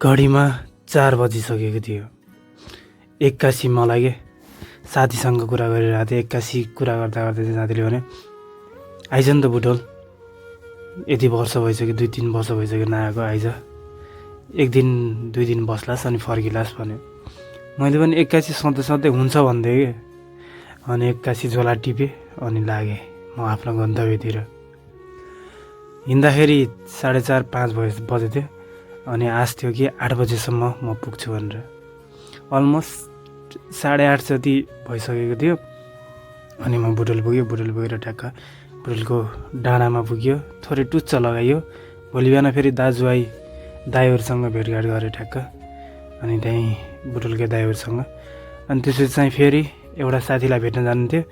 घडीमा 4 बजिसकेको थियो। एक्कासी मलाई के साथीसँग कुरा गरिरहेको थिएँ। एक्कासी कुरा गर्दा गर्दै चाहिँ साथीले भने आइज नि त बुटोल, यति वर्ष भइसक्यो, 2-3 वर्ष भइसक्यो नआएको, आइज, 1 दिन 2 दिन बस्लास् अनि फर्किलास् भन्यो। मैले पनि एक्कासी सधैँ सधैँ हुन्छ भन्दै कि, अनि एक्कासी झोला टिपेँ अनि लागेँ म आफ्नो गन्तव्यतिर। हिँड्दाखेरि 4:30-5 बजे थियो अनि आश थियो कि 8 बजेसम्म म पुग्छु भनेर। अलमोस्ट 8:30 जति भइसकेको थियो अनि म बुटोल पुगेँ। बुटोल पुगेर ठ्याक्क बुटोलको डाँडामा पुग्यो, थोरै टुच्च लगाइयो। भोलि बिहान फेरि दाइहरूसँग भेटघाट गरेँ ठ्याक्क, अनि त्यहीँ बुटोलकै दाइहरूसँग। अनि त्यसपछि चाहिँ फेरि एउटा साथीलाई भेट्न जानु थियो।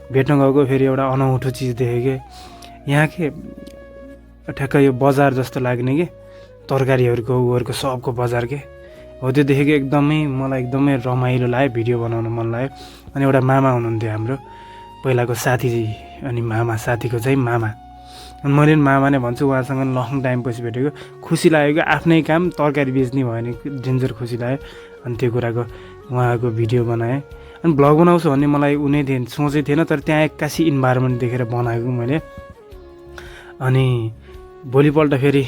भेट्न गएको फेरि एउटा अनौठो चिज देखेँ कि यहाँ के ठ्याक्क यो बजार जस्तो लाग्ने कि तरकारीहरूको उहरूको सबको बजार के हो। त्यो देखेको मलाई एकदमै रमाइलो लाग्यो, भिडियो बनाउन मन लाग्यो। अनि एउटा मामा हुनुहुन्थ्यो हाम्रो पहिलाको साथी, अनि साथीको चाहिँ मामा। अनि मैले पनि मामा नै भन्छु, उहाँसँग लङ टाइम पछि भेटेको, खुसी लाग्यो कि आफ्नै काम तरकारी बेच्ने भयो भने डेन्जर खुसी लाग्यो। अनि त्यो कुराको उहाँको भिडियो बनाएँ। अनि भ्लग बनाउँछु भन्ने मलाई सोचेको थिएन, तर त्यहाँ एक्कासी इन्भाइरोमेन्ट देखेर बनाएको मैले। अनि भोलिपल्ट फेरि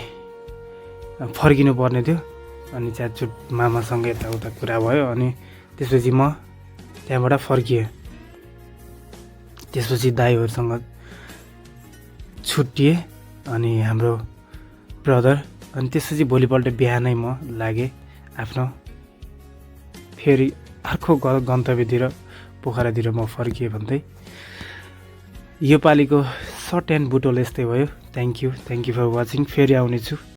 फर्किनु पर्ने थियो, अनि च्याटचुट मामासँग यताउता कुरा भयो। अनि त्यसपछि म त्यहाँबाट फर्किएँ। त्यसपछि दाइहरूसँग छुट्टिएँ अनि हाम्रो ब्रदर। अनि त्यसपछि भोलिपल्ट बिहानै म लागेँ आफ्नो फेरि अर्को गन्तव्यतिर, पोखरातिर म फर्किएँ भन्दै। यो पालिको सर्ट एन्ड बुटोल यस्तै भयो। Thank you for watching. फेरि आउनेछु।